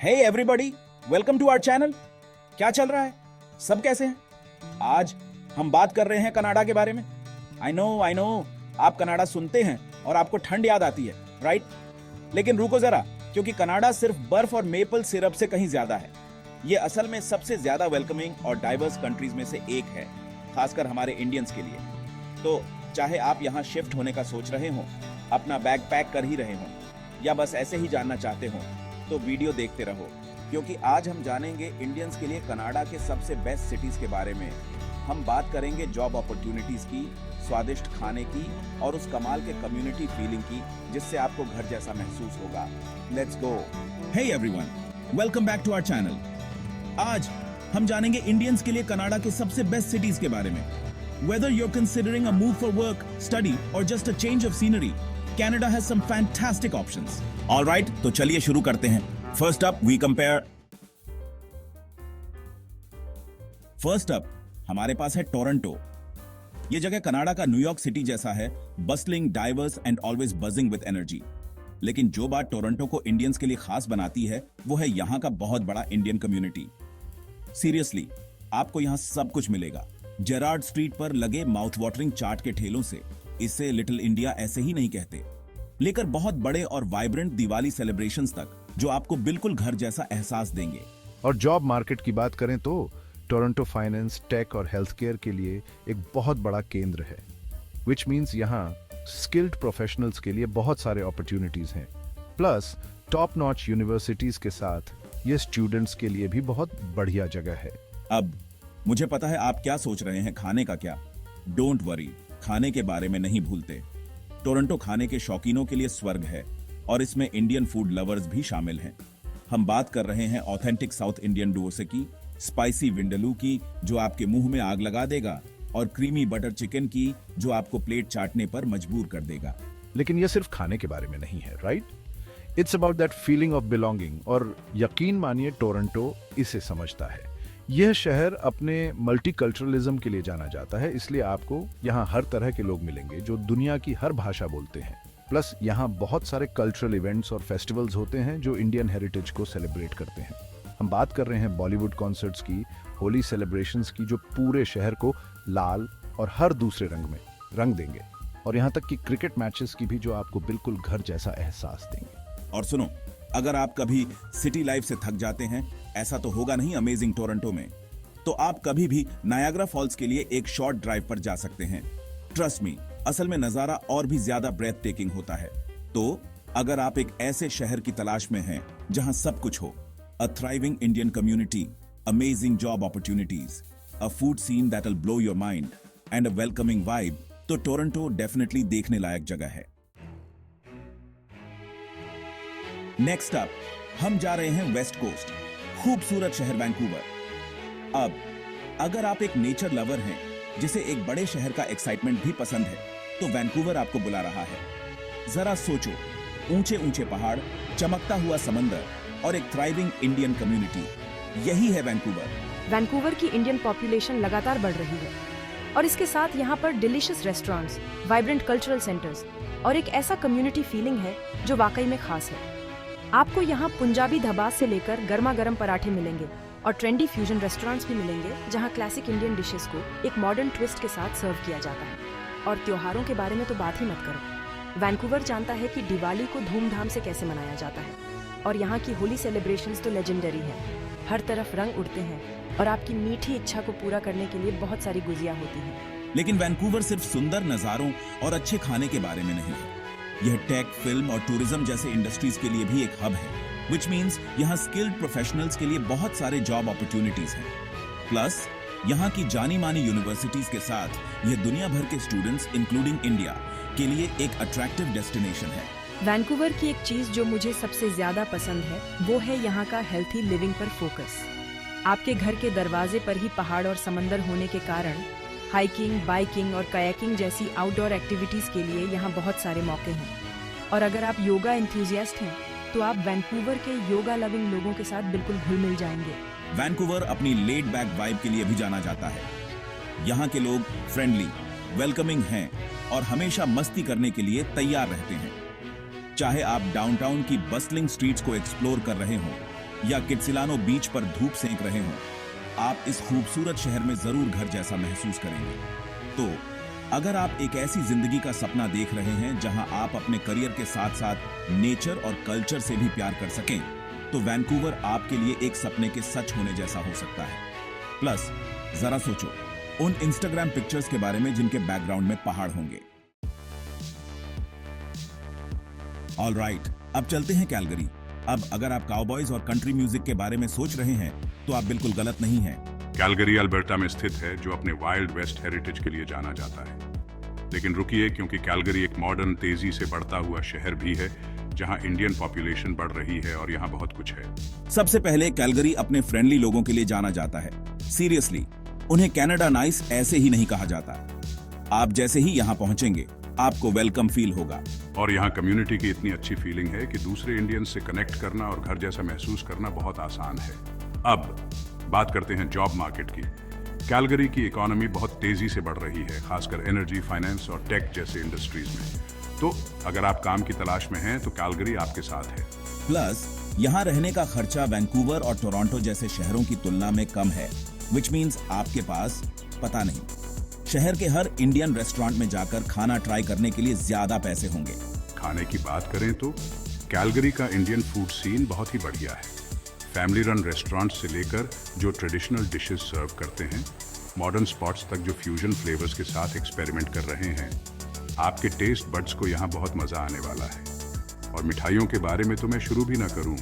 Hey everybody, welcome to our channel. क्या चल रहा है? सब कैसे हैं? आज हम बात कर रहे हैं कनाडा के बारे में। आई नो आप कनाडा सुनते हैं और आपको ठंड याद आती है, राइट? लेकिन रुको जरा, क्योंकि कनाडा सिर्फ बर्फ और मेपल सिरप से कहीं ज्यादा है। ये असल में सबसे ज्यादा वेलकमिंग और डाइवर्स कंट्रीज में से एक है, खासकर हमारे इंडियंस के लिए। तो चाहे आप यहाँ शिफ्ट होने का सोच रहे हो, अपना बैग पैक कर ही रहे हो, या बस ऐसे ही जानना चाहते हो, तो वीडियो देखते रहो, क्योंकि आज हम जानेंगे इंडियंस के लिए कनाडा के सबसे बेस्ट सिटीज के बारे में। हम बात करेंगे जॉब अपॉर्चुनिटीज की, स्वादिष्ट खाने की और उस कमाल के कम्युनिटी फीलिंग की जिससे आपको घर जैसा महसूस होगा। Let's go. Hey everyone, welcome back to our channel. आज हम जानेंगे इंडियंस के लिए कनाडा के सबसे बेस्ट सिटीज के बारे में। Whether you're considering a move for work, study or just a change of scenery, Canada has some fantastic options. All right, तो चलिए शुरू करते हैं। First up, we compare. First up, हमारे पास है टोरंटो। ये जगह कनाडा का न्यूयॉर्क सिटी जैसा है, bustling, diverse and always buzzing with energy. लेकिन जो बात टोरंटो को इंडियंस के लिए खास बनाती है, वो है यहाँ का बहुत बड़ा इंडियन कम्युनिटी। सीरियसली, आपको यहाँ सब कुछ मिलेगा। जेरार्ड स्ट्रीट पर लगे माउथ वाटरिंग चाट के ठेलों से, इसे लिटिल इंडिया ऐसे ही नहीं कहते, लेकर बहुत बड़े और वाइब्रेंट दिवाली सेलिब्रेशंस तक, जो आपको बिल्कुल घर जैसा एहसास देंगे। और जॉब मार्केट की बात करें तो टोरंटो फाइनेंस, टेक और हेल्थ केयर के लिए एक बहुत बड़ा केंद्र है, विच मीन्स यहाँ स्किल्ड प्रोफेशनल्स के लिए बहुत सारे अपॉर्चुनिटीज हैं। प्लस टॉप नॉच यूनिवर्सिटीज के साथ ये स्टूडेंट्स के लिए भी बहुत बढ़िया जगह है। अब मुझे पता है आप क्या सोच रहे हैं, खाने का क्या? डोंट वरी, खाने के बारे में नहीं भूलते। टोरंटो खाने के शौकीनों के लिए स्वर्ग है और इसमें इंडियन फूड लवर्स भी शामिल हैं। हम बात कर रहे हैं ऑथेंटिक साउथ इंडियन डोसे की, स्पाइसी विंडलू की जो आपके मुंह में आग लगा देगा, और क्रीमी बटर चिकन की जो आपको प्लेट चाटने पर मजबूर कर देगा। लेकिन ये सिर्फ खाने के बारे में नहीं है, right? It's about that feeling of belonging, और यकीन मानिए टोरंटो इसे समझता है। यह शहर अपने मल्टीकल्चरलिज्म के लिए जाना जाता है, इसलिए आपको यहाँ हर तरह के लोग मिलेंगे जो दुनिया की हर भाषा बोलते हैं। प्लस यहाँ बहुत सारे कल्चरल इवेंट्स और फेस्टिवल्स होते हैं जो इंडियन हेरिटेज को सेलिब्रेट करते हैं। हम बात कर रहे हैं बॉलीवुड कॉन्सर्ट्स की, होली सेलिब्रेशंस की जो पूरे शहर को लाल और हर दूसरे रंग में रंग देंगे, और यहाँ तक कि क्रिकेट मैचेस की भी जो आपको बिल्कुल घर जैसा एहसास देंगे। और सुनो, अगर आप कभी सिटी लाइफ से थक जाते हैं, ऐसा तो होगा नहीं अमेजिंग टोरंटो में, तो आप कभी भी नायाग्रा फॉल्स के लिए एक शॉर्ट ड्राइव पर जा सकते हैं। ट्रस्ट मी, असल में नजारा और भी ज्यादा ब्रेथ टेकिंग होता है। तो अगर आप एक ऐसे शहर की तलाश में हैं जहां सब कुछ हो, a thriving Indian community, amazing job opportunities, a food seen that will blow your mind and a welcoming vibe, तो टोरंटो डेफिनेटली देखने लायक जगह है। नेक्स्ट अप, हम जा रहे हैं वेस्ट कोस्ट, खूबसूरत शहर वैंकूवर। अब अगर आप एक नेचर लवर हैं जिसे एक बड़े शहर का एक्साइटमेंट भी पसंद है, तो वैंकूवर आपको बुला रहा है। जरा सोचो, ऊंचे ऊंचे पहाड़, चमकता हुआ समंदर और एक थ्राइविंग इंडियन कम्युनिटी, यही है वैंकूवर। वैंकूवर की इंडियन पॉपुलेशन लगातार बढ़ रही है, और इसके साथ यहाँ पर delicious restaurants, vibrant cultural centres और एक ऐसा कम्युनिटी फीलिंग है जो वाकई में खास है। आपको यहाँ पंजाबी ढाबा से लेकर गर्मा गर्म पराठे मिलेंगे, और ट्रेंडी फ्यूजन रेस्टोरेंट्स भी मिलेंगे जहाँ क्लासिक इंडियन डिशेस को एक मॉडर्न ट्विस्ट के साथ सर्व किया जाता है। और त्योहारों के बारे में तो बात ही मत करो। वैंकूवर जानता है कि दिवाली को धूमधाम से कैसे मनाया जाता है, और यहाँ की होली सेलिब्रेशंस तो लेजेंडरी है। हर तरफ रंग उड़ते हैं और आपकी मीठी इच्छा को पूरा करने के लिए बहुत सारी गुजिया होती हैं। लेकिन वैंकूवर सिर्फ सुंदर नजारों और अच्छे खाने के बारे में नहीं है। यह टेक, फिल्म और टूरिज्म जैसे इंडस्ट्रीज के लिए भी एक हब है, विच मीन्स यहाँ स्किल्ड प्रोफेशनल्स के लिए बहुत सारे जॉब अपॉर्चुनिटीज हैं। प्लस यहाँ की जानी मानी यूनिवर्सिटीज के साथ यह दुनिया भर के स्टूडेंट्स इंक्लूडिंग इंडिया के लिए एक अट्रैक्टिव डेस्टिनेशन है। वैंकूवर की एक चीज जो मुझे सबसे ज्यादा पसंद है, वो है यहाँ का हेल्थी लिविंग पर फोकस। आपके घर के दरवाजे पर ही पहाड़ और समंदर होने के कारण हाइकिंग, बाइकिंग और कायाकिंग जैसी आउटडोर एक्टिविटीज के लिए यहाँ बहुत सारे मौके हैं। और अगर आप योगा एंथुसियास्ट हैं, तो आप वैंकूवर के योगा लविंग लोगों के साथ बिल्कुल घुल मिल जाएंगे। वैंकूवर अपनी लेड बैक वाइब के लिए भी जाना जाता है। यहाँ के लोग फ्रेंडली, वेलकमिंग हैं और हमेशा मस्ती करने के लिए तैयार रहते हैं। चाहे आप डाउनटाउन की बस्टलिंग स्ट्रीट्स को एक्सप्लोर कर रहे हो या किट्सिलानो बीच पर धूप सेंक रहे हों, आप इस खूबसूरत शहर में जरूर घर जैसा महसूस करेंगे। तो अगर आप एक ऐसी जिंदगी का सपना देख रहे हैं जहां आप अपने करियर के साथ साथ नेचर और कल्चर से भी प्यार कर सकें, तो वैंकूवर आपके लिए एक सपने के सच होने जैसा हो सकता है। प्लस जरा सोचो उन इंस्टाग्राम पिक्चर्स के बारे में जिनके बैकग्राउंड में पहाड़ होंगे। ऑलराइट, अब चलते हैं कैलगरी। अब अगर आप काउबॉयज और कंट्री म्यूजिक के बारे में सोच रहे हैं तो आप बिल्कुल गलत नहीं हैं। कैलगरी अल्बर्टा में स्थित है, जो अपने वाइल्ड वेस्ट हेरिटेज के लिए जाना जाता है। लेकिन रुकिए, क्योंकि कैलगरी एक मॉडर्न, तेजी से बढ़ता हुआ शहर भी है, जहां इंडियन पॉपुलेशन बढ़ रही है और यहां बहुत कुछ है। सबसे पहले कैलगरी अपने फ्रेंडली लोगों के लिए जाना जाता है। सीरियसली, उन्हें कनाडा नाइस ऐसे ही नहीं कहा जाता। आप जैसे ही यहाँ पहुंचेंगे आपको वेलकम फील होगा। और यहाँ कम्युनिटी की इतनी अच्छी फीलिंग है कि दूसरे इंडियंस से कनेक्ट करना और घर जैसा महसूस करना बहुत आसान है। अब बात करते हैं जॉब मार्केट की। कैलगरी की इकोनॉमी बहुत तेजी से बढ़ रही है, खासकर एनर्जी, फाइनेंस और टेक जैसे इंडस्ट्रीज में। तो अगर आप काम की तलाश में हैं तो कैलगरी आपके साथ है। प्लस यहाँ रहने का खर्चा वैंकूवर और टोरंटो जैसे शहरों की तुलना में कम है, विच मीन्स आपके पास पता नहीं, शहर के हर इंडियन रेस्टोरेंट में जाकर खाना ट्राई करने के लिए ज्यादा पैसे होंगे। खाने की बात करें तो कैलगरी का इंडियन फूड सीन बहुत ही बढ़िया है। फैमिली रन रेस्टोरेंट से लेकर जो ट्रेडिशनल डिशेस सर्व करते हैं, मॉडर्न स्पॉट्स तक जो फ्यूजन फ्लेवर्स के साथ एक्सपेरिमेंट कर रहे हैं, आपके टेस्ट बड्स को यहाँ बहुत मजा आने वाला है। और मिठाइयों के बारे में तो मैं शुरू भी ना करूं।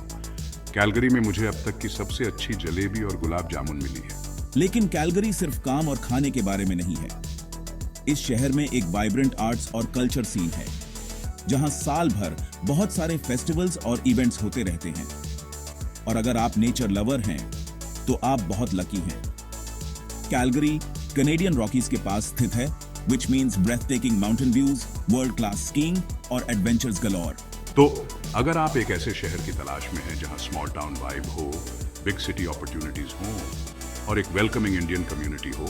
कैलगरी में मुझे अब तक की सबसे अच्छी जलेबी और गुलाब जामुन मिली है। लेकिन कैलगरी सिर्फ काम और खाने के बारे में नहीं है। इस शहर में एक वाइब्रेंट आर्ट्स और कल्चर सीन है, जहां साल भर बहुत सारे फेस्टिवल्स और इवेंट्स होते रहते हैं। और अगर आप नेचर लवर हैं तो आप बहुत लकी हैं। कैलगरी कैनेडियन रॉकीज के पास स्थित है, which means ब्रेथटेकिंग mountain views, world class skiing और एडवेंचर्स गलोर। तो अगर आप एक ऐसे शहर की तलाश में हैं जहां स्मॉल टाउन वाइब हो, बिग सिटी अपॉर्चुनिटीज हो और एक वेलकमिंग इंडियन कम्युनिटी हो,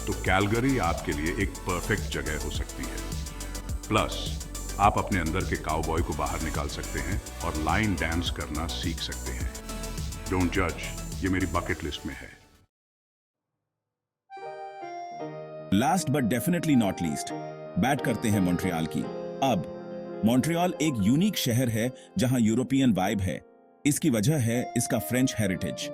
तो कैलगरी आपके लिए एक परफेक्ट जगह हो सकती है। प्लस आप अपने अंदर के काउबॉय को बाहर निकाल सकते हैं और लाइन डांस करना सीख सकते हैं। डोंट जज, ये मेरी बकेट लिस्ट में है। Last but definitely not least, बात करते हैं मॉन्ट्रियल की। अब मॉन्ट्रियल एक यूनिक शहर है जहां यूरोपियन वाइब है। इसकी वजह है इसका फ्रेंच हेरिटेज।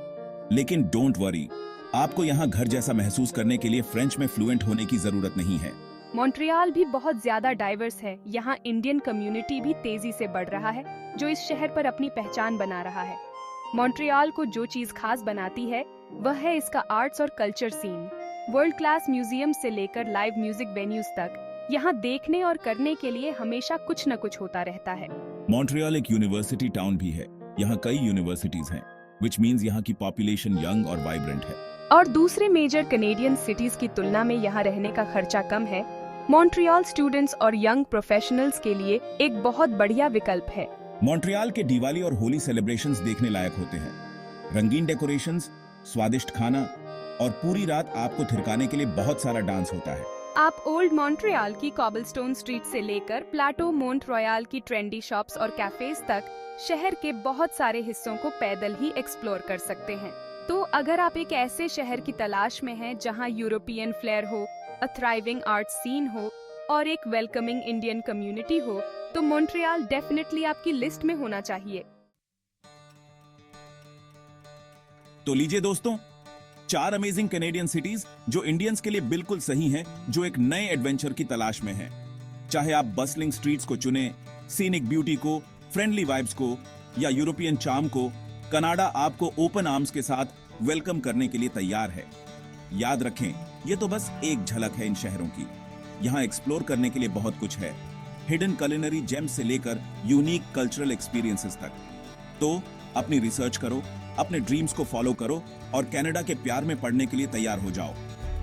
लेकिन डोंट वरी, आपको यहाँ घर जैसा महसूस करने के लिए फ्रेंच में फ्लुएंट होने की जरूरत नहीं है। मॉन्ट्रियल भी बहुत ज्यादा डाइवर्स है। यहाँ इंडियन कम्युनिटी भी तेजी से बढ़ रहा है, जो इस शहर पर अपनी पहचान बना रहा है। मॉन्ट्रियल को जो चीज खास बनाती है वह है इसका आर्ट्स और culture scene. World class museum से लेकर लाइव म्यूजिक वेन्यूज तक यहाँ देखने और करने के लिए हमेशा कुछ न कुछ होता रहता है। मॉन्ट्रियल एक यूनिवर्सिटी टाउन भी है। यहाँ कई यूनिवर्सिटीज हैं, विच मीन्स यहाँ की पॉपुलेशन यंग और वाइब्रेंट है। और दूसरे मेजर कैनेडियन सिटीज की तुलना में यहाँ रहने का खर्चा कम है। मॉन्ट्रियल स्टूडेंट्स और यंग प्रोफेशनल्स के लिए एक बहुत बढ़िया विकल्प है। मॉन्ट्रियल के दिवाली और होली सेलिब्रेशंस देखने लायक होते हैं। रंगीन डेकोरेशंस, स्वादिष्ट खाना और पूरी रात आपको थिरकाने के लिए बहुत सारा डांस होता है। आप ओल्ड मॉन्ट्रियल की कॉबलस्टोन स्ट्रीट से लेकर प्लाटो मोंट रॉयल की ट्रेंडी शॉप्स और कैफेज तक शहर के बहुत सारे हिस्सों को पैदल ही एक्सप्लोर कर सकते हैं। तो अगर आप एक ऐसे शहर की तलाश में हैं जहां यूरोपियन फ्लेयर हो, अ थ्राइविंग आर्ट सीन हो और एक वेलकमिंग इंडियन कम्युनिटी हो, तो मॉन्ट्रियल डेफिनेटली आपकी लिस्ट में होना चाहिए। तो लीजिए दोस्तों, 4 अमेजिंग कैनेडियन सिटीज जो इंडियंस के लिए बिल्कुल सही हैं, जो एक नए एडवेंचर की तलाश में हैं। चाहे आप बसलिंग स्ट्रीट्स को चुने, सीनिक ब्यूटी को, फ्रेंडली वाइब्स को या यूरोपियन चार्म को, कनाडा आपको ओपन आर्म्स के साथ वेलकम करने के लिए तैयार है। याद रखें, ये तो बस एक झलक है इन शहरों की। यहाँ एक्सप्लोर करने के लिए बहुत कुछ है, हिडन कुलिनरी जेम्स से लेकर यूनिक कल्चरल एक्सपीरियंसेस तक। तो अपनी रिसर्च करो, अपने ड्रीम्स को फॉलो करो और कनाडा के प्यार में पड़ने के लिए तैयार हो जाओ।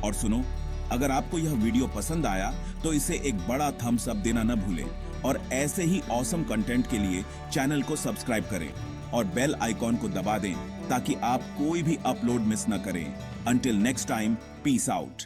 और सुनो, अगर आपको यह वीडियो पसंद आया तो इसे एक बड़ा थम्स अप देना न भूलें और ऐसे ही ऑसम कंटेंट के लिए चैनल को सब्सक्राइब करें और बेल आइकॉन को दबा दें ताकि आप कोई भी अपलोड मिस न करें। Until next time, peace out.